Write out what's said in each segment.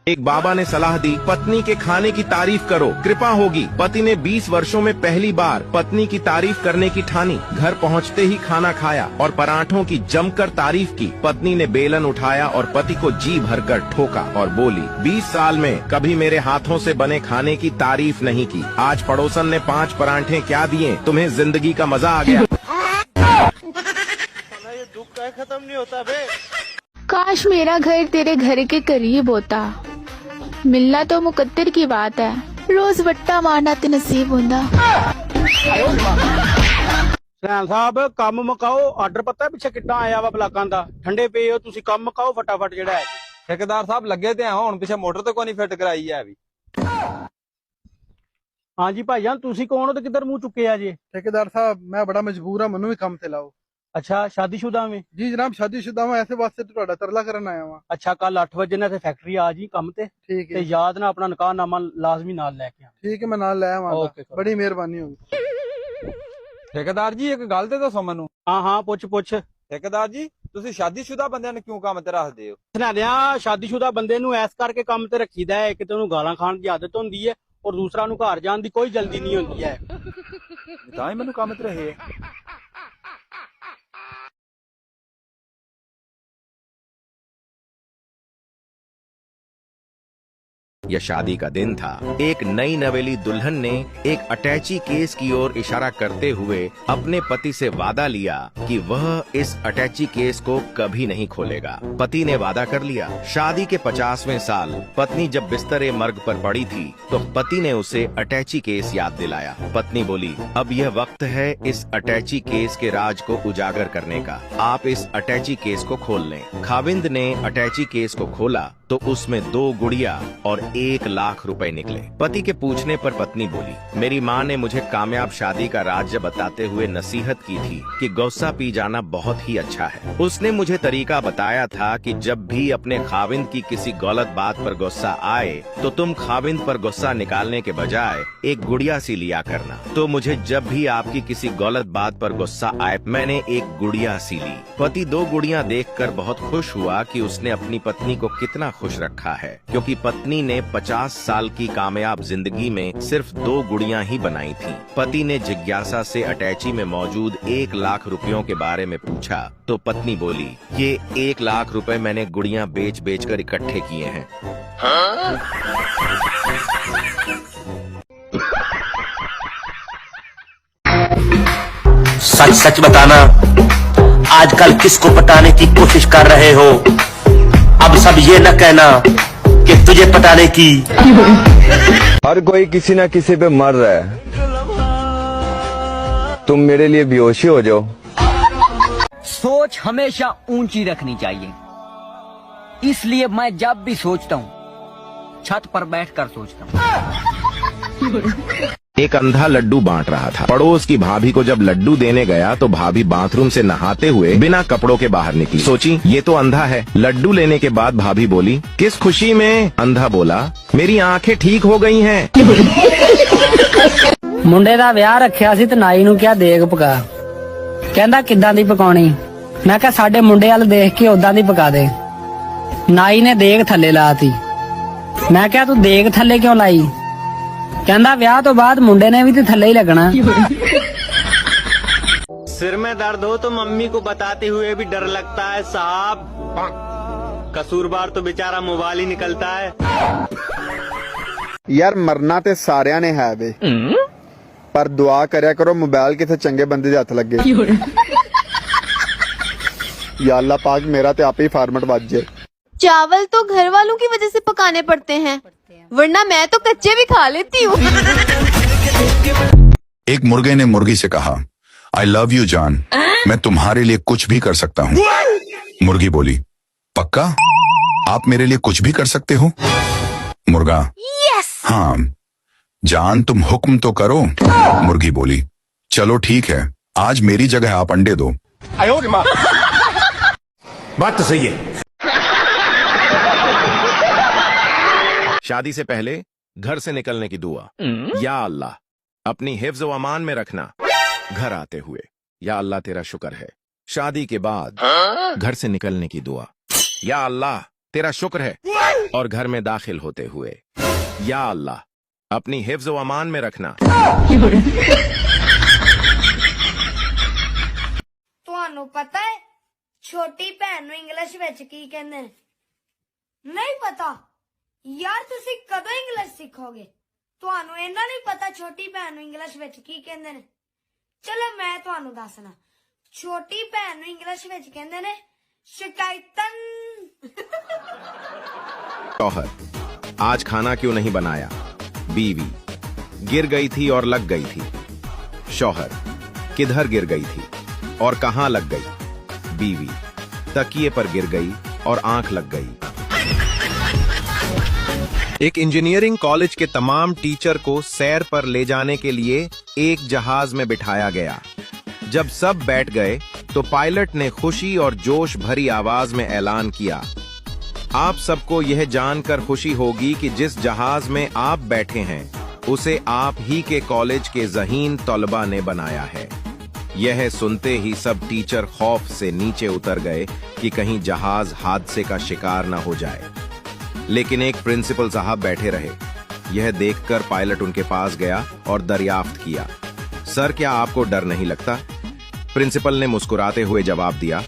एक बाबा ने सलाह दी, पत्नी के खाने की तारीफ करो, कृपा होगी। पति ने 20 वर्षों में पहली बार पत्नी की तारीफ करने की ठानी। घर पहुंचते ही खाना खाया और पराठों की जमकर तारीफ की। पत्नी ने बेलन उठाया और पति को जी भरकर ठोका और बोली, 20 साल में कभी मेरे हाथों से बने खाने की तारीफ नहीं की। आज पड़ोसन ने 5 पराठे क्या दिए, तुम्हें जिंदगी का मजा आ गया। ये दुख का खत्म नहीं होता बे। काश मेरा घर तेरे घर के करीब होता। मिलना तो मुकद्दर की बात है, रोज वट्टा मारना ते नसीब होंदा। सैन साहब काम मुकाओ, आर्डर पता है पिछे कितना आया वा बलाकां दा। ठंडे पे हो तुसी काम मुकाओ फटाफट जेड़ा है। ठेकेदार साहब लगे ते हुण पिछे मोटर तो कोई नहीं फिट कराई है अभी। हाँ जी भाईजान, तुसी कौन हो ते किधर मुंह चुके आ जे? ठेकेदार साहब मैं बड़ा मजबूर हाँ, मनु भी काम ते लाओ। अच्छा शादीशुदा में? जी जनाब शादीशुदा मैं ऐसे वास्ते तो ਤੁਹਾਡਾ तरला करन आया हुआ। अच्छा कल 8 बजे ना ते फैक्ट्री आ जी काम ते। ठीक ते है याद ना अपना निकाहनामा लाजमी नाल लेके आ। ठीक है मैं नाल ले आवांगा। ओके, करो। बड़ी मेहरबानी होगी। ठेकेदार जी एक गल ते दसो मैनू। हाँ हाँ पुछ। ठेकेदार जी तुसी शादीशुदा बंदे ने क्यों काम ते रखदे हो? सनालिया शादीशुदा बंदे नू ऐस करके काम ते रखीदा है, एक ते ओनू गालां खाण दी आदत होंदी है और दूसरा नू घर जाण दी कोई जल्दी नहीं होंदी है। तां ही मैनू काम ते रहे। यह शादी का दिन था। एक नई नवेली दुल्हन ने एक अटैची केस की ओर इशारा करते हुए अपने पति से वादा लिया कि वह इस अटैची केस को कभी नहीं खोलेगा। पति ने वादा कर लिया। शादी के 50वें साल पत्नी जब बिस्तरे मर्ग पर पड़ी थी तो पति ने उसे अटैची केस याद दिलाया। पत्नी बोली, अब यह वक्त है इस अटैची केस के राज को उजागर करने का। आप इस अटैची केस को खोल लें। खाविंद ने अटैची केस को खोला तो उसमें 2 गुड़िया और 1 लाख रुपए निकले। पति के पूछने पर पत्नी बोली, मेरी माँ ने मुझे कामयाब शादी का राज बताते हुए नसीहत की थी कि गुस्सा पी जाना बहुत ही अच्छा है। उसने मुझे तरीका बताया था कि जब भी अपने खाविंद की किसी गलत बात पर गुस्सा आए तो तुम खाविंद पर गुस्सा निकालने के बजाय एक गुड़िया सी लिया करना। तो मुझे जब भी आपकी किसी गलत बात पर गुस्सा आए मैंने एक गुड़िया सी ली। पति 2 गुड़िया देखकर बहुत खुश हुआ कि उसने अपनी पत्नी को कितना खुश रखा है, क्योंकि पत्नी ने 50 साल की कामयाब जिंदगी में सिर्फ 2 गुड़ियां ही बनाई थी। पति ने जिज्ञासा से अटैची में मौजूद 1 लाख रुपयों के बारे में पूछा तो पत्नी बोली, ये 1 लाख रुपए मैंने गुड़ियां बेच कर इकट्ठे किए हैं। सच सच बताना, आजकल किसको पटाने की कोशिश कर रहे हो? अब सब ये न कहना कि तुझे पटाने की। हर कोई किसी न किसी पे मर रहा है, तुम मेरे लिए बेहोशी हो जाओ। सोच हमेशा ऊंची रखनी चाहिए, इसलिए मैं जब भी सोचता हूँ छत पर बैठकर सोचता हूँ। एक अंधा लड्डू बांट रहा था। पड़ोस की भाभी को जब लड्डू देने गया तो भाभी बाथरूम से नहाते हुए बिना कपड़ों के बाहर निकली। सोची ये तो अंधा है। लड्डू लेने के बाद भाभी बोली, किस खुशी में? अंधा बोला, मेरी आंखें ठीक हो गई हैं। मुंडे दा विआह रखिया सी ते नाई नूं क्या देग पका। कहंदा किद्दां दी पकाउणी? मैं कहा साडे मुंडे वाल देख के उदां दी पका दे। नाई ने देग थल्ले लाती। मैं कहा तू देग थल्ले क्यों लाई? कहंदा विआह तो बाद मुंडे ने भी तो थल्ले ही लगना। सिर में दर्द हो तो मम्मी को बताते हुए भी डर लगता है साहब। कसूरबार तो बेचारा मोबाइल ही निकलता है। यार मरना ते सारिया ने है वे, पर दुआ करया करो मोबाइल किसे चंगे बंदे दे हथ लगे। या अल्लाह पाक मेरा ते आप ही फॉर्मेट बज जाए। चावल तो घर वालों की वजह से पकाने पड़ते हैं, वरना मैं तो कच्चे भी खा लेती हूँ। एक मुर्गे ने मुर्गी से कहा, आई लव यू जान, मैं तुम्हारे लिए कुछ भी कर सकता हूँ। मुर्गी बोली, पक्का? आप मेरे लिए कुछ भी कर सकते हो? मुर्गा, हाँ जान तुम हुक्म तो करो। मुर्गी बोली, चलो ठीक है, आज मेरी जगह आप अंडे दो। बात तो सही है। शादी से पहले घर से निकलने की दुआ। या अल्लाह अपनी हिफ्ज़ व अमान में रखना। घर आते हुए, या अल्लाह तेरा शुक्र है। शादी के बाद घर से निकलने की दुआ। या अल्लाह तेरा शुक्र है। और घर में दाखिल होते हुए, या अल्लाह अपनी हिफ्ज़ व अमान में रखना। ਤੁਹਾਨੂੰ ਪਤਾ ਹੈ ਛੋਟੀ ਭੈਣ ਨੂੰ ਇੰਗਲਿਸ਼ ਵਿੱਚ ਕੀ ਕਹਿੰਦੇ ਨੇ? ਨਹੀਂ ਪਤਾ ਯਾਰ, ਤੁਸੀਂ ਕਦੋਂ ਇੰਗਲਿਸ਼ ਸਿੱਖੋਗੇ? ਤੁਹਾਨੂੰ ਇਹਨਾਂ ਨਹੀਂ ਪਤਾ ਛੋਟੀ ਭੈਣ ਨੂੰ ਇੰਗਲਿਸ਼ ਵਿੱਚ ਕੀ ਕਹਿੰਦੇ ਨੇ? ਚਲੋ ਮੈਂ ਤੁਹਾਨੂੰ ਦੱਸਣਾ। ਛੋਟੀ ਭੈਣ ਨੂੰ ਇੰਗਲਿਸ਼ ਵਿੱਚ ਕਹਿੰਦੇ ਨੇ ਸ਼ਿਕਾਇਤਨ। शौहर, आज खाना क्यों नहीं बनाया? बीवी, गिर गई थी और लग गई थी। शौहर, किधर गिर गई थी और कहां लग गई? बीवी, तकिए पर गिर गई और आंख लग गई। एक इंजीनियरिंग कॉलेज के तमाम टीचर को सैर पर ले जाने के लिए एक जहाज में बिठाया गया। जब सब बैठ गए तो पायलट ने खुशी और जोश भरी आवाज में ऐलान किया, आप सबको यह जानकर खुशी होगी कि जिस जहाज में आप बैठे हैं उसे आप ही के कॉलेज के ज़हीन तलबा ने बनाया है। यह सुनते ही सब टीचर खौफ से नीचे उतर गए कि कहीं जहाज हादसे का शिकार न हो जाए। लेकिन एक प्रिंसिपल साहब बैठे रहे। यह देखकर पायलट उनके पास गया और दरियाफ्त किया, सर क्या आपको डर नहीं लगता? प्रिंसिपल ने मुस्कुराते हुए जवाब दिया,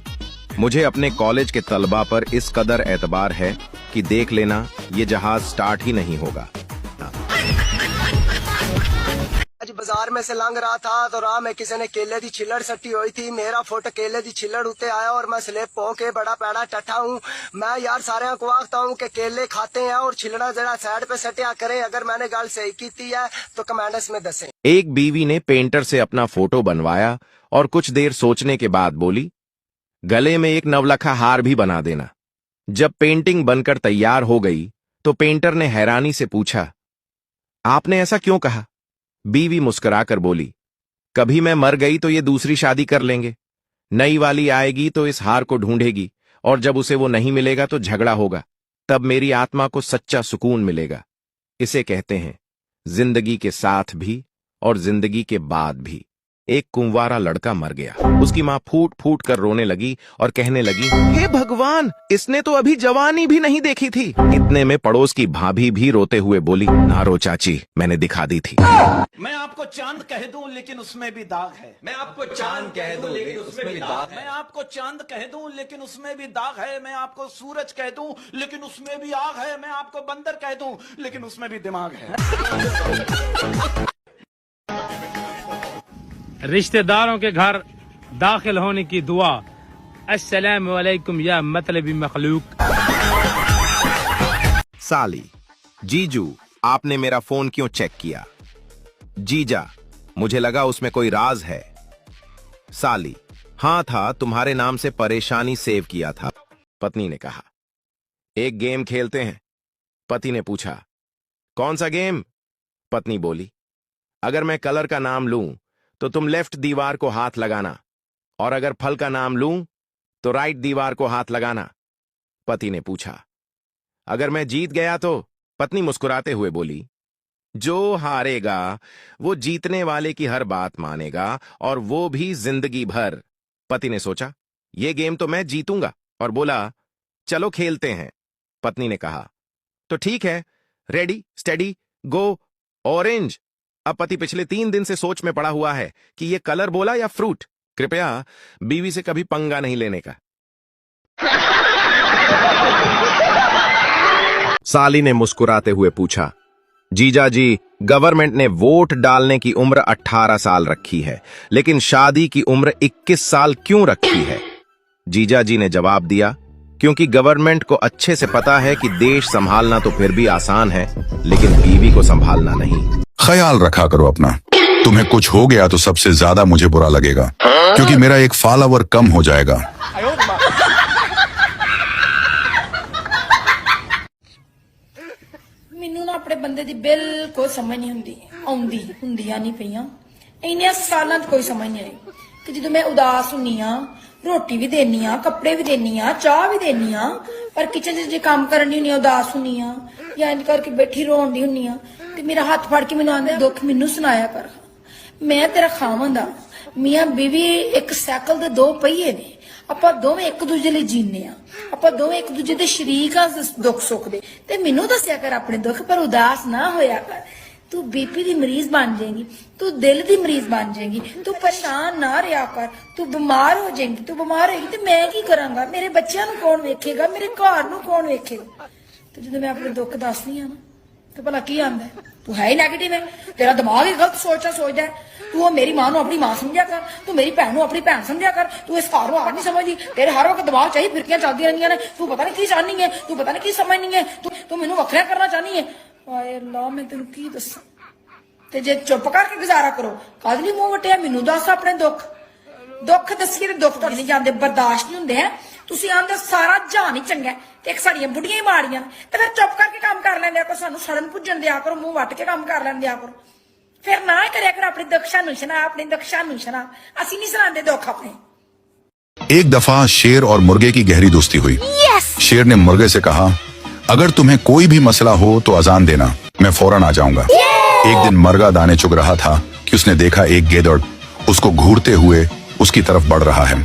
मुझे अपने कॉलेज के तलबा पर इस कदर एतबार है कि देख लेना ये जहाज स्टार्ट ही नहीं होगा। आज बाजार में से लंघ रहा था तो राह में किसी ने केले की छिल्लड़ सट्टी हुई थी। मेरा फुट केले की छिल्लड़ उते आया और मैं स्लिप हो के बड़ा पैड़ा टट्ठा हूँ। मैं यार सारे को आखता हूँ कि केले खाते हैं और छिल्लड़ा जरा साइड पे सटिया करे। अगर मैंने गल सही की है तो कमेंट्स में दसें। एक बीवी ने पेंटर से अपना फोटो बनवाया और कुछ देर सोचने के बाद बोली, गले में एक नवलखा हार भी बना देना। जब पेंटिंग बनकर तैयार हो गई तो पेंटर ने हैरानी से पूछा, आपने ऐसा क्यों कहा? बीवी मुस्कुराकर बोली, कभी मैं मर गई तो ये दूसरी शादी कर लेंगे, नई वाली आएगी तो इस हार को ढूंढेगी और जब उसे वो नहीं मिलेगा तो झगड़ा होगा, तब मेरी आत्मा को सच्चा सुकून मिलेगा। इसे कहते हैं जिंदगी के साथ भी और जिंदगी के बाद भी। एक कुंवारा लड़का मर गया। उसकी माँ फूट फूट कर रोने लगी और कहने लगी, हे भगवान, इसने तो अभी जवानी भी नहीं देखी थी। इतने में पड़ोस की भाभी भी रोते हुए बोली, ना रो चाची, मैंने दिखा दी थी। मैं आपको चांद कह दूं लेकिन उसमें भी दाग है। मैं आपको चांद कह दूं लेकिन उसमें भी दाग है। मैं आपको चांद कह दूं लेकिन उसमें भी दाग है। मैं आपको सूरज कह दूं लेकिन उसमें भी आग है। मैं आपको बंदर कह दूं लेकिन उसमें भी दिमाग है। रिश्तेदारों के घर दाखिल होने की दुआ, अस्सलाम वालेकुम या मतलबी मखलूक। साली, जीजू आपने मेरा फोन क्यों चेक किया? जीजा, मुझे लगा उसमें कोई राज है। साली, हाँ था, तुम्हारे नाम से परेशानी सेव किया था। पत्नी ने कहा, एक गेम खेलते हैं। पति ने पूछा, कौन सा गेम? पत्नी बोली, अगर मैं कलर का नाम लूं तो तुम लेफ्ट दीवार को हाथ लगाना और अगर फल का नाम लूं तो राइट दीवार को हाथ लगाना। पति ने पूछा, अगर मैं जीत गया तो? पत्नी मुस्कुराते हुए बोली, जो हारेगा वो जीतने वाले की हर बात मानेगा और वो भी जिंदगी भर। पति ने सोचा, ये गेम तो मैं जीतूंगा और बोला, चलो खेलते हैं। पत्नी ने कहा, तो ठीक है, रेडी स्टेडी गो, ऑरेंज। अब पति पिछले 3 दिन से सोच में पड़ा हुआ है कि ये कलर बोला या फ्रूट। कृपया बीवी से कभी पंगा नहीं लेने का। साली ने मुस्कुराते हुए पूछा, जीजा जी, गवर्नमेंट ने वोट डालने की उम्र 18 साल रखी है, लेकिन शादी की उम्र 21 साल क्यों रखी है? जीजा जी ने जवाब दिया, क्योंकि गवर्नमेंट को अच्छे से पता है कि देश संभालना तो फिर भी आसान है, लेकिन बीवी को संभालना नहीं। ख्याल रखा करो अपना। तुम्हें कुछ हो गया तो सबसे ज्यादा मुझे बुरा लगेगा, क्योंकि मेरा एक फॉलोवर कम हो जाएगा। ਮੈਨੂੰ ਨਾ ਆਪਣੇ ਬੰਦੇ ਦੀ ਬਿਲਕੁਲ ਸਮਝ ਨਹੀਂ ਹੁੰਦੀਆਂ ਨਹੀਂ ਪਈਆਂ। ਇੰਨੇ ਸਾਲਾਂ 'ਚ ਕੋਈ ਸਮਝ ਨਹੀਂ ਆਈ ਕਿ ਜਦੋਂ ਮੈਂ ਉਦਾਸ ਹੁੰਨੀ ਆ, ਰੋਟੀ ਵੀ ਦੇਣੀ ਆ, ਕੱਪੜੇ ਵੀ ਦੇਣੀ ਆ, ਚਾਹ ਵੀ ਦੇਣੀ ਆ, ਪਰ ਕਿਚਨ 'ਚ ਜੇ ਕੰਮ ਕਰਨ ਨਹੀਂ ਹੁੰਨੀ, ਉਦਾਸ ਹੁੰਨੀ ਆ ਜਾਂ ਇੰਜ ਕਰਕੇ ਬੈਠੀ ਰੋਣ ਦੀ ਹੁੰਨੀ ਆ ਤੇ ਮੇਰਾ ਹੱਥ ਫੜ ਕੇ ਮੈਨੂੰ ਆਂਦਾ, ਦੁੱਖ ਮੈਨੂੰ ਸੁਣਾਇਆ ਕਰ, ਮੈਂ ਤੇਰਾ ਖਾਵਾਂ ਦਾ। ਮੀਆਂ ਬੀਵੀ ਇੱਕ ਸਾਈਕਲ ਦੇ 2 ਪਹੀਏ ਨੇ। ਆਪਾਂ ਦੋਵੇਂ ਇੱਕ ਦੂਜੇ ਲਈ ਜੀਨੇ ਆ, ਆਪਾਂ ਦੋਵੇਂ ਇੱਕ ਦੂਜੇ ਦੇ ਸ਼ਰੀਕ ਆ ਦੁੱਖ ਸੁੱਖ ਦੇ। ਤੇ ਮੈਨੂੰ ਦੱਸਿਆ ਕਰ ਆਪਣੇ ਦੁੱਖ, ਪਰ ਉਦਾਸ ਨਾ ਹੋਇਆ ਕਰ। ਤੂੰ ਬੀਪੀ ਦੀ ਮਰੀਜ਼ ਬਣ ਜਾਏਗੀ, ਤੂੰ ਦਿਲ ਦੀ ਮਰੀਜ਼ ਬਣ ਜਾਏਗੀ, ਤੂੰ ਪਰੇਸ਼ਾਨ ਨਾ ਰਿਹਾ ਕਰ, ਤੂੰ ਬਿਮਾਰ ਹੋ ਜਾਏਗੀ। ਤੂੰ ਬਿਮਾਰ ਹੋਏਗੀ ਤੇ ਮੈਂ ਕੀ ਕਰਾਂਗਾ? ਮੇਰੇ ਬੱਚਿਆਂ ਨੂੰ ਕੌਣ ਵੇਖੇਗਾ? ਮੇਰੇ ਘਰ ਨੂੰ ਕੌਣ ਵੇਖੇਗਾ? ਤੇ ਜਦੋਂ ਮੈਂ ਆਪਣੇ ਦੁੱਖ ਦੱਸਦੀ ਆ ਨਾ ਤੇ ਭਲਾ ਕੀ ਆਂਦਾ? ਤੂੰ ਹੈ ਹੀ ਨੈਗੇਟਿਵ ਹੈ, ਤੇਰਾ ਦਿਮਾਗ ਹੀ ਗਲਤ ਸੋਚਦਾ ਹੈ। ਤੂੰ ਉਹ ਮੇਰੀ ਮਾਂ ਨੂੰ ਆਪਣੀ ਮਾਂ ਸਮਝਿਆ ਕਰ, ਤੂੰ ਮੇਰੀ ਭੈਣ ਨੂੰ ਆਪਣੀ ਭੈਣ ਸਮਝਿਆ ਕਰ, ਤੂੰ ਇਸ ਘਰ ਨੂੰ ਆੜ ਨਹੀਂ ਸਮਝਦੀ। ਤੇਰੇ ਹਰ ਵਕਤ ਦਿਮਾਗ ਚਾਹੀ ਫਿਰਕੀਆਂ ਚੱਲਦੀਆਂ ਰਹਿੰਦੀਆਂ ਨੇ। ਤੂੰ ਪਤਾ ਨਹੀਂ ਕੀ ਚਾਹਨੀ ਹੈ, ਤੂੰ ਪਤਾ ਨਹੀਂ ਕੀ ਸਮਝਣੀ ਹੈ, ਤੂੰ ਮੈਨੂੰ ਵੱਖਰਾ ਕਰਨਾ ਚਾਹਨੀ ਹੈ। ਹਾਏ ਅੱਲਾ, ਮੈਂ ਤੈਨੂੰ ਕੀ ਦੱਸਾਂ? ਤੇ ਜੇ ਚੁੱਪ ਕਰਕੇ ਗੁਜ਼ਾਰਾ ਕਰੋ, ਕਾਹਦੇ ਲਈ ਮੂੰਹ ਵਟਿਆ? ਮੈਨੂੰ ਦੱਸ ਆਪਣੇ ਦੁੱਖ। ਦੁੱਖ ਦੱਸੀਏ ਤੇ ਦੁੱਖ ਤਾਂ ਨਹੀਂ ਜਾਂਦੇ, ਬਰਦਾਸ਼ਤ ਨਹੀਂ ਹੁੰਦੇ ਹੈ। ਤੁਸੀਂ ਆਂਦੇ ਸਾਰਾ ਜਹਾਨ ਹੀ ਚੰਗਾ ਤੇ ਇੱਕ ਸਾਡੀਆਂ ਬੁੱਢੀਆਂ ਹੀ ਮਾੜੀਆਂ, ਤੇ ਫਿਰ ਚੁੱਪ ਕਰਕੇ ਕੰਮ ਕਰ ਲੈਂਦੇ ਕਰੋ। ਸਾਨੂੰ ਸੜਨ ਪੁੱਜਣ ਦਿਆ ਕਰੋ, ਮੂੰਹ ਵੱਟ ਕੇ ਕੰਮ ਕਰ ਲੈਣ ਦਿਆ ਕਰੋ। ਫਿਰ ਨਾ ਕਰਿਆ ਕਰ ਆਪਣੀ ਦੁੱਖਾਂ ਨੂੰ ਸੁਣਾ, ਆਪਣੀ ਦੁੱਖਾਂ ਨੂੰ ਸੁਣਾ। ਅਸੀਂ ਨਹੀਂ ਸੁਣਾਉਂਦੇ ਦੁੱਖ ਆਪਣੇ। एक दफा शेर और मुर्गे की गहरी दोस्ती हुई। शेर ने मुर्गे से कहा, अगर तुम्हें कोई भी मसला हो तो अजान देना, मैं फौरन आ जाऊंगा। एक दिन मुर्गा दाने चुग रहा था कि उसने देखा एक गेदड़ उसको घूरते हुए उसकी तरफ बढ़ रहा है।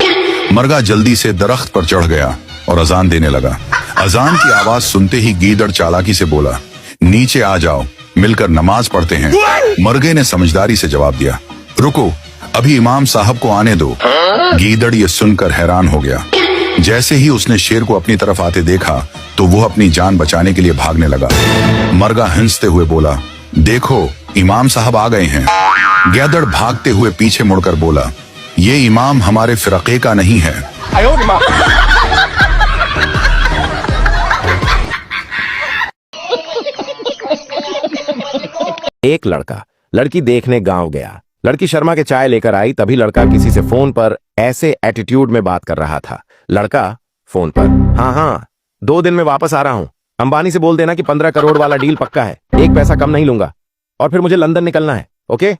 मुर्गा जल्दी से दरख्त पर चढ़ गया और अजान देने लगा। अजान की आवाज सुनते ही गीदड़ चालाकी से बोला, नीचे आ जाओ, मिलकर नमाज पढ़ते हैं। मुर्गे ने समझदारी से जवाब दिया, रुको, अभी इमाम साहब को आने दो। गीदड़ ये सुनकर हैरान हो गया। जैसे ही उसने शेर को अपनी तरफ आते देखा तो वो अपनी जान बचाने के लिए भागने लगा। मुर्गा हंसते हुए बोला, देखो इमाम साहब आ गए हैं। गीदड़ भागते हुए पीछे मुड़कर बोला, ये इमाम हमारे फिरके का नहीं है। एक लड़का लड़की देखने गांव गया। लड़की शर्मा के चाय लेकर आई, तभी लड़का किसी से फोन पर ऐसे एटीट्यूड में बात कर रहा था। लड़का फोन पर, हाँ 2 दिन में वापस आ रहा हूं। अंबानी से बोल देना कि 15 करोड़ वाला डील पक्का है, 1 पैसा कम नहीं लूंगा, और फिर मुझे लंदन निकलना है। Okay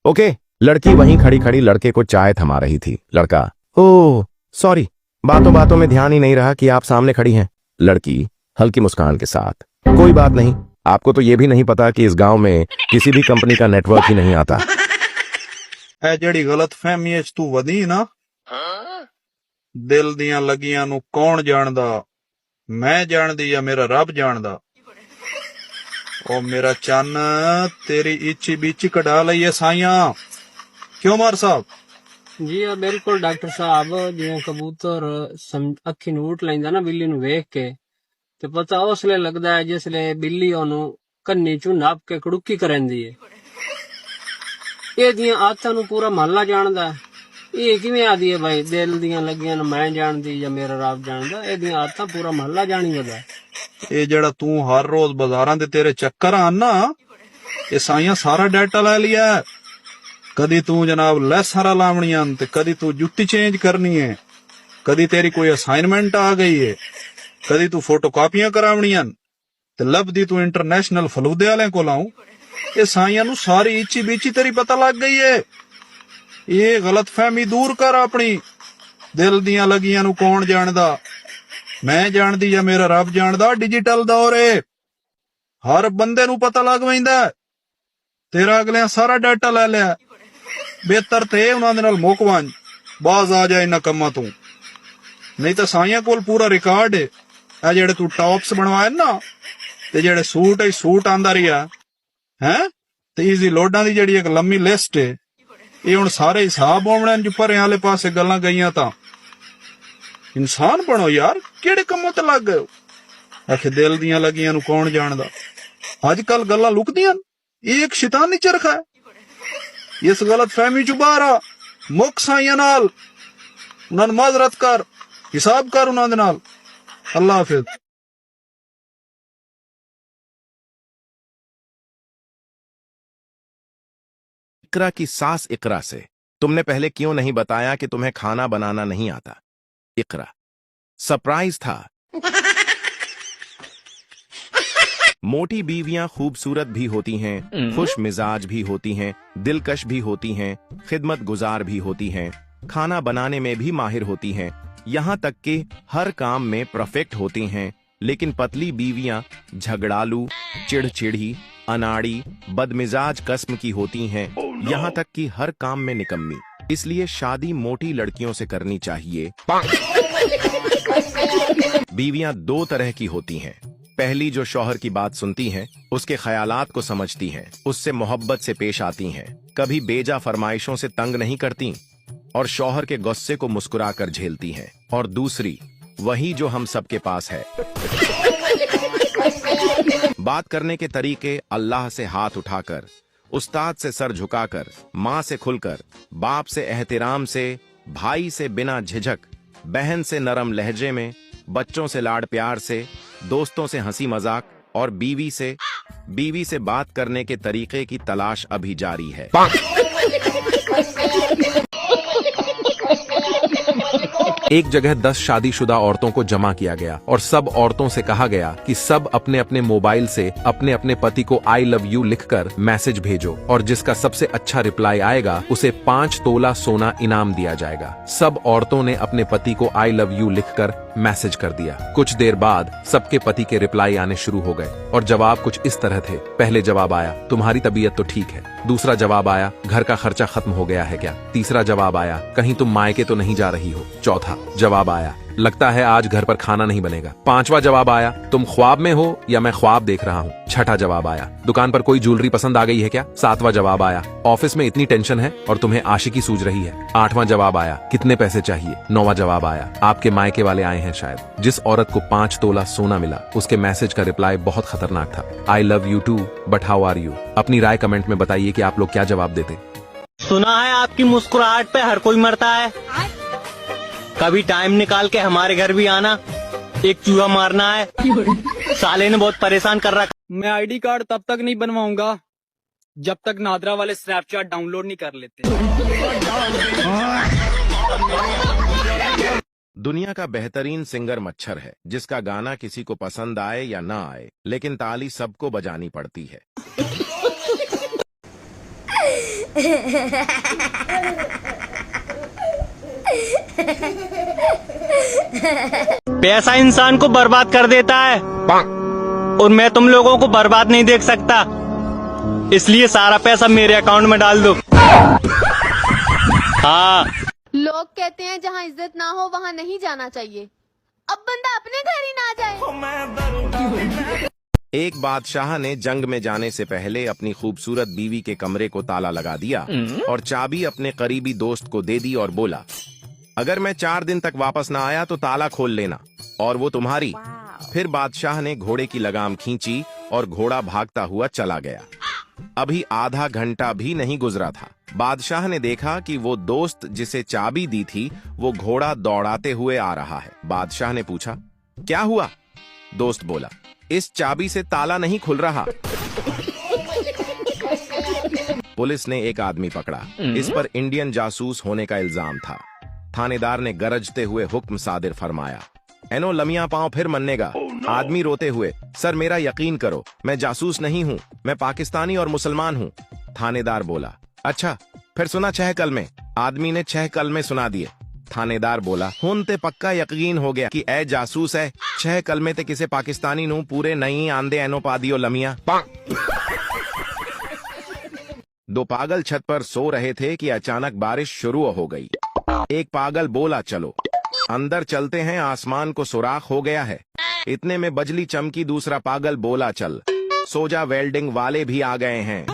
okay. लड़की वहीं खड़ी खड़ी लड़के को चाय थमा रही थी। लड़का, ओह सॉरी, बातों बातों में ध्यान ही नहीं रहा कि आप सामने खड़ी हैं। लड़की हल्की मुस्कान के साथ, कोई बात नहीं, आपको तो ये भी नहीं पता कि इस गांव में किसी भी कंपनी का नेटवर्क ही नहीं आता। है जड़ी गलत फहमी तू वधी ना, दिल दियां लगियां नू कौन जानदा? मैं जानदी या मेरा रब जानदा? ओ मेरा चन, तेरी इची बीची कढ़ा लईए साइया। क्यों मार साहब? जी बिल्कुल डॉक्टर साहब, जिवें कबूतर अखी नूं उठ लैंदा ना बिल्ली नूं वेख के, ते पता उसले लगदा है जिसले बिल्ली ओनू कन्नी चों नप के कड़ुकी करंदी है। ਇਹਦੀਆਂ ਆਦਤਾਂ ਨੂੰ ਪੂਰਾ ਮਹੱਲਾ ਜਾਣਦਾ। ਇਹ ਕਿਵੇਂ ਆਦੀ ਹੈ ਭਾਈ, ਦਿਲ ਦੀਆਂ ਲੱਗੀਆਂ ਨੂੰ ਮੈਂ ਜਾਣਦੀ ਜਾਂ ਮੇਰਾ ਰੱਬ ਜਾਣਦਾ? ਇਹਦੀਆਂ ਆਦਤਾਂ ਪੂਰਾ ਮਹੱਲਾ ਜਾਣੀ ਹੁੰਦਾ। ਇਹ ਜਿਹੜਾ ਤੂੰ ਹਰ ਰੋਜ਼ ਬਾਜ਼ਾਰਾਂ ਦੇ ਤੇਰੇ ਚੱਕਰ ਆਣ ਨਾ, ਇਹ ਸਾਈਆਂ ਸਾਰਾ ਡਾਟਾ ਲੈ ਲਿਆ। ਕਦੀ ਤੂੰ ਜਨਾਬ ਲੈਸਾਂ ਲਾਵਣੀਆਂ ਤੇ ਕਦੀ ਤੂੰ ਜੁੱਤੀ ਚੇਂਜ ਕਰਨੀ ਹੈ, ਕਦੀ ਤੇਰੀ ਕੋਈ ਅਸਾਈਨਮੈਂਟ ਆ ਗਈ ਹੈ, ਕਦੀ ਤੂੰ ਫੋਟੋ ਕਾਪੀਆਂ ਕਰਾਵਣੀਆਂ ਤੇ ਲੱਭਦੀ ਤੂੰ ਇੰਟਰਨੈਸ਼ਨਲ ਫਲੂਦੇ ਵਾਲਿਆਂ ਕੋਲ ਆਉਂ। ये साइया नू सारी इची बीची तेरी पता लग गई है। ये गलत फहमी दूर कर अपनी। दिल दियां लगियां नू कौन जानदा? मैं जानदी या मेरा रब जानदा? डिजिटल दौर है, हर बंदे नू पता लग वैंदा। तेरा अगले सारा डाटा ले लिया। बेहतर ते उन्हां दे नाल मुक वंज, बाज आ जाए इन्हां कम्मां तों। नहीं तो साइया कोल पूरा रिकॉर्ड है। आ जेड़े तू टॉप्स बनवाए ना ते जेड़े सूट आंदा रिहा हैं ते इजी लोडां दी जेड़ी एक लंबी लिस्ट है, ये हुण सारे हिसाब आउणे जो भरियां आले पासे गल्लां गईयां। तां इंसान बनो यार, केड़े कम्मां ते लग गए? आखे दिल दियां लगियां नू कौन जानदा? अजकल गल्लां लुकदियां, एक शैतानी चरखा है। इस गलत फहमी चों बाहर आ, मुक साइयां नाल, उन्हां नूं माजरत कर, हिसाब कर उन्हां दे नाल। अल्लाह हाफिज। इकरा की सास इकरा से, तुमने पहले क्यों नहीं बताया कि तुम्हें खाना बनाना नहीं आता? इकरा, सरप्राइज था। मोटी बीवियां खूबसूरत भी होती हैं, खुश मिजाज भी होती हैं, दिलकश भी होती हैं, खिदमत गुजार भी होती हैं, खाना बनाने में भी माहिर होती हैं, यहाँ तक कि हर काम में परफेक्ट होती हैं। लेकिन पतली बीवियां झगड़ालू, चिड़चिड़ी, अनाड़ी, बदमिजाज किस्म की होती हैं, यहाँ तक कि हर काम में निकम्मी। इसलिए शादी मोटी लड़कियों से करनी चाहिए। बीवियां दो तरह की होती हैं। पहली जो शौहर की बात सुनती हैं, उसके ख्यालात को समझती हैं, उससे मोहब्बत से पेश आती हैं, कभी बेजा फरमाइशों से तंग नहीं करती और शौहर के गुस्से को मुस्कुराकर झेलती हैं। और दूसरी वही जो हम सबके पास है। बात करने के तरीके अल्लाह से हाथ उठाकर, उस्ताद से सर झुकाकर, माँ से खुलकर, बाप से एहतराम से, भाई से बिना झिझक, बहन से नरम लहजे में, बच्चों से लाड प्यार से, दोस्तों से हंसी मजाक और बीवी से बात करने के तरीके की तलाश अभी जारी है। एक जगह 10 शादीशुदा औरतों को जमा किया गया और सब औरतों से कहा गया कि सब अपने अपने मोबाइल से अपने अपने पति को आई लव यू लिखकर मैसेज भेजो और जिसका सबसे अच्छा रिप्लाई आएगा उसे 5 तोला सोना इनाम दिया जाएगा। सब औरतों ने अपने पति को आई लव यू लिखकर मैसेज कर दिया। कुछ देर बाद सबके पति के रिप्लाई आने शुरू हो गए और जवाब कुछ इस तरह थे। पहले जवाब आया, तुम्हारी तबीयत तो ठीक है। दूसरा जवाब आया, घर का खर्चा खत्म हो गया है क्या। तीसरा जवाब आया, कहीं तुम मायके तो नहीं जा रही हो। चौथा जवाब आया, लगता है आज घर पर खाना नहीं बनेगा। पांचवा जवाब आया, तुम ख्वाब में हो या मैं ख्वाब देख रहा हूँ। छठा जवाब आया, दुकान पर कोई ज्वेलरी पसंद आ गई है क्या। सातवां जवाब आया, ऑफिस में इतनी टेंशन है और तुम्हें आशिकी सूझ रही है। आठवां जवाब आया, कितने पैसे चाहिए। नौवां जवाब आया, आपके मायके वाले आए हैं शायद। जिस औरत को 5 तोला सोना मिला उसके मैसेज का रिप्लाई बहुत खतरनाक था। I love you too but how are you. अपनी राय कमेंट में बताइए कि आप लोग क्या जवाब देते। सुना है आपकी मुस्कुराहट पे हर कोई मरता है। कभी टाइम निकाल के हमारे घर भी आना, एक चूहा मारना है। साले ने बहुत परेशान कर रखा। मैं आईडी कार्ड तब तक नहीं बनवाऊंगा जब तक नादरा वाले स्नैपचैट डाउनलोड नहीं कर लेते। दुनिया का बेहतरीन सिंगर मच्छर है, जिसका गाना किसी को पसंद आए या ना आए, लेकिन ताली सबको बजानी पड़ती है। पैसा इंसान को बर्बाद कर देता है और मैं तुम लोगों को बर्बाद नहीं देख सकता, इसलिए सारा पैसा मेरे अकाउंट में डाल दो। हाँ, लोग कहते हैं जहाँ इज्जत ना हो वहाँ नहीं जाना चाहिए। अब बंदा अपने घर ही ना जाए। एक बादशाह ने जंग में जाने से पहले अपनी खूबसूरत बीवी के कमरे को ताला लगा दिया और चाबी अपने करीबी दोस्त को दे दी और बोला, अगर मैं 4 दिन तक वापस ना आया तो ताला खोल लेना और वो तुम्हारी। फिर बादशाह ने घोड़े की लगाम खींची और घोड़ा भागता हुआ चला गया। अभी आधा घंटा भी नहीं गुजरा था, बादशाह ने देखा कि वो दोस्त जिसे चाबी दी थी वो घोड़ा दौड़ाते हुए आ रहा है। बादशाह ने पूछा, क्या हुआ। दोस्त बोला, इस चाबी से ताला नहीं खुल रहा। पुलिस ने एक आदमी पकड़ा, इस पर इंडियन जासूस होने का इल्जाम था। थानेदार ने गरजते हुए हुक्म सादिर फरमाया, एनो लमिया पांव फिर मन्नेगा। आदमी रोते हुए, सर मेरा यकीन करो, मैं जासूस नहीं हूँ, मैं पाकिस्तानी और मुसलमान हूँ। थानेदार बोला, अच्छा फिर सुना 6 कलमे। आदमी ने 6 कलमे सुना दिए। थानेदार बोला, हुन ते पक्का यकीन हो गया कि ए जासूस है। 6 कलमे ते किसे पाकिस्तानी नू पूरे नहीं आंदे एनो पा दियो लमिया। दो पागल छत पर सो रहे थे कि अचानक बारिश शुरू हो गई। एक पागल बोला, चलो अंदर चलते हैं, आसमान को सुराख हो गया है। इतने में बजली चमकी। दूसरा पागल बोला, चल सोजा वेल्डिंग वाले भी आ गए हैं।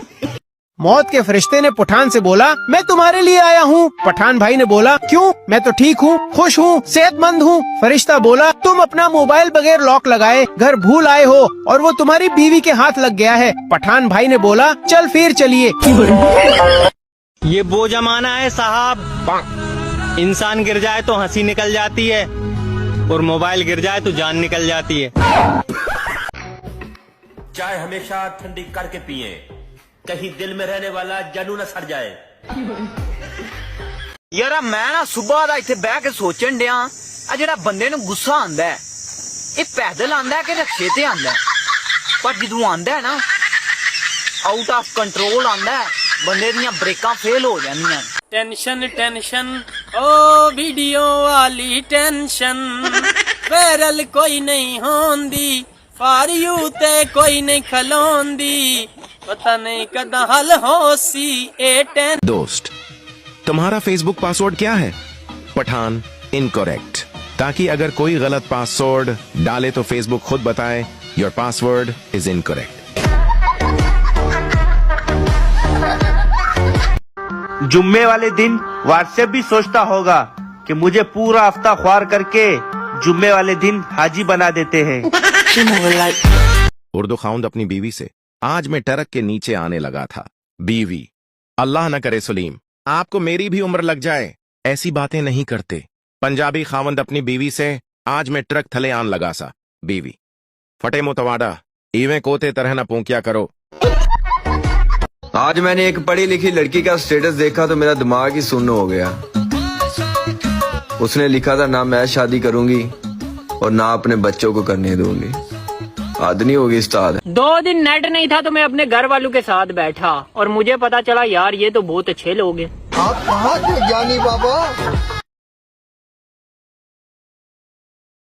मौत के फरिश्ते ने पठान से बोला, मैं तुम्हारे लिए आया हूँ। पठान भाई ने बोला, क्यों, मैं तो ठीक हूँ, खुश हूँ, सेहतमंद हूँ। फरिश्ता बोला, तुम अपना मोबाइल बगैर लॉक लगाए घर भूल आए हो और वो तुम्हारी बीवी के हाथ लग गया है। पठान भाई ने बोला, चल फिर चलिए। ये वो जमाना है साहब, इंसान गिर जाए तो हंसी निकल जाती है और मोबाइल गिर जाए तो जान निकल जाती है। चाय हमेशा ठंडी करके पिए, कहीं दिल में रहने वाला जानू न सड़ जाए। यार मैं ना सुबह दा इत्थे बह के सोचन डिया, आ जेड़ा बंदे नूं गुस्सा आंदा है, ये पैदल आंदा है कि रिक्शे ते आंदा है। पर जदों आंदा है ना, आउट ऑफ कंट्रोल आंदा है, बंदे दियां ब्रेकां फेल हो जांदियां। टेंशन टेंशन ओ वीडियो वाली टेंशन, वायरल कोई नहीं होंदी, फॉर यू ते कोई नहीं खलोंदी, पता नहीं कदा हल हो सी ए टेन। दोस्त, तुम्हारा फेसबुक पासवर्ड क्या है? पठान इनकरेक्ट। ताकि अगर कोई गलत पासवर्ड डाले तो फेसबुक खुद बताए योर पासवर्ड इज इनकरेक्ट। जुम्मे वाले दिन व्हाट्सएप भी सोचता होगा कि मुझे पूरा हफ्ता ख्वार करके जुम्मे वाले दिन हाजी बना देते हैं। उर्दू खाउंद अपनी बीवी से, आज मैं ट्रक के नीचे आने लगा था। बीवी, अल्लाह न करे सलीम, आपको मेरी भी उम्र लग जाए, ऐसी बातें नहीं करते। पंजाबी खावंद अपनी बीवी से, आज मैं ट्रक थले आन लगा सा। बीवी, फटे मुतवाडा, इवें कोते तरह न पोंकिया करो। आज मैंने एक पढ़ी लिखी लड़की का स्टेटस देखा तो मेरा दिमाग ही सुन्न हो गया। उसने लिखा था ना मैं शादी करूंगी और ना अपने बच्चों को करने दूंगी। हद नहीं होगी उस्ताद। 2 दिन नेट नहीं था तो मैं अपने घर वालों के साथ बैठा और मुझे पता चला यार ये तो बहुत अच्छे लोग हैं। आप कहाँ थे ज्ञानी बाबा?